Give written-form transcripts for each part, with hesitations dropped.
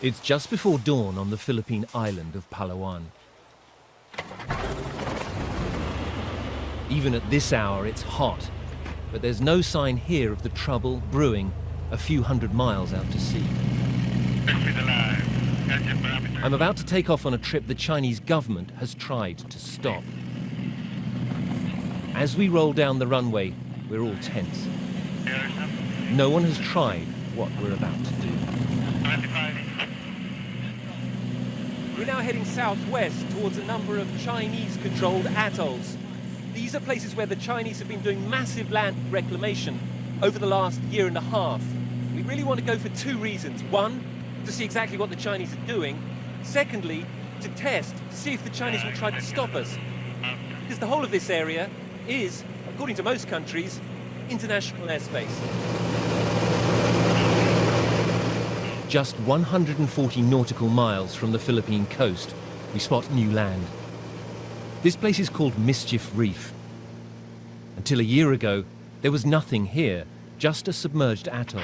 It's just before dawn on the Philippine island of Palawan. Even at this hour, it's hot, but there's no sign here of the trouble brewing a few hundred miles out to sea. I'm about to take off on a trip the Chinese government has tried to stop. As we roll down the runway, we're all tense. No one has tried what we're about to do. We're now heading southwest towards a number of Chinese-controlled atolls. These are places where the Chinese have been doing massive land reclamation over the last year and a half. We really want to go for two reasons. One, to see exactly what the Chinese are doing. Secondly, to test, to see if the Chinese will try to stop us. Because the whole of this area is, according to most countries, international airspace. Just 140 nautical miles from the Philippine coast, we spot new land. This place is called Mischief Reef. Until a year ago, there was nothing here, just a submerged atoll.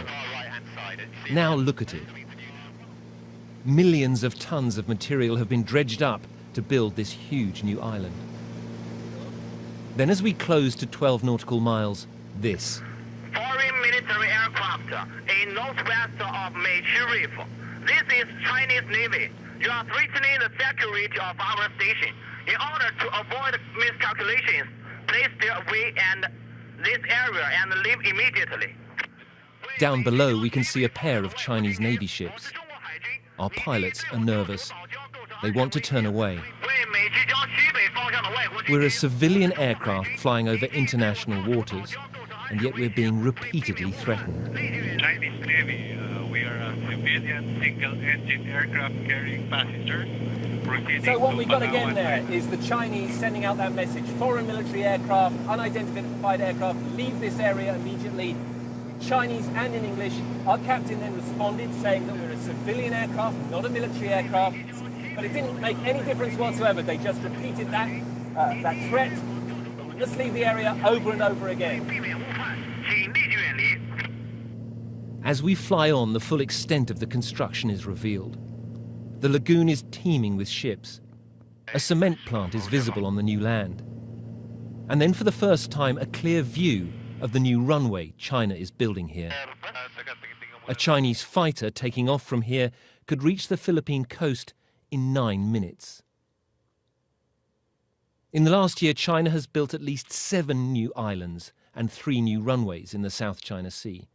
Now look at it. Millions of tons of material have been dredged up to build this huge new island. Then as we close to 12 nautical miles, this. Foreign military aircraft in northwest of Mischief Reef. This is Chinese Navy. You are threatening the security of our station. In order to avoid miscalculations, please stay away and this area and leave immediately. Down below, we can see a pair of Chinese Navy ships. Our pilots are nervous. They want to turn away. We're a civilian aircraft flying over international waters, and yet we're being repeatedly threatened. Chinese Navy, we are a civilian single-engine aircraft carrying passengers. So what we got again there is the Chinese sending out that message. Foreign military aircraft, unidentified aircraft, leave this area immediately. Chinese and in English. Our captain then responded saying that we're a civilian aircraft, not a military aircraft. But it didn't make any difference whatsoever. They just repeated that threat. Let's leave the area over and over again. As we fly on, the full extent of the construction is revealed. The lagoon is teeming with ships. A cement plant is visible on the new land. And then for the first time, a clear view of the new runway China is building here. A Chinese fighter taking off from here could reach the Philippine coast in 9 minutes. In the last year, China has built at least 7 new islands and 3 new runways in the South China Sea.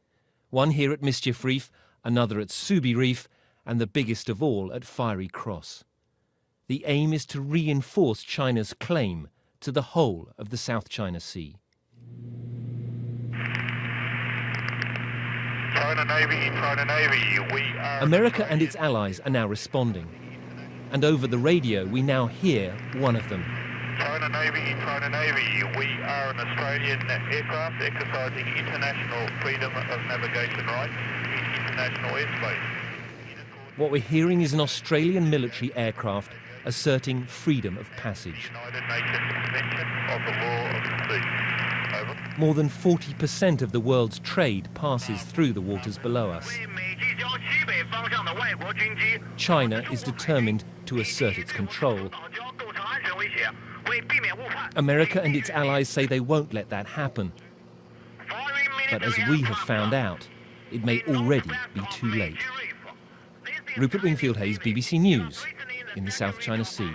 One here at Mischief Reef, another at Subi Reef, and the biggest of all at Fiery Cross. The aim is to reinforce China's claim to the whole of the South China Sea. China Navy, we are... America and its allies are now responding. And over the radio, we now hear one of them. China Navy, we are an Australian aircraft exercising international freedom of navigation rights in international airspace. What we're hearing is an Australian military aircraft asserting freedom of passage. United Nations Convention of the Law of the Sea. Over. More than 40% of the world's trade passes through the waters below us. China is determined to assert its control. America and its allies say they won't let that happen. But as we have found out, it may already be too late. Rupert Wingfield-Hayes, BBC News, in the South China Sea.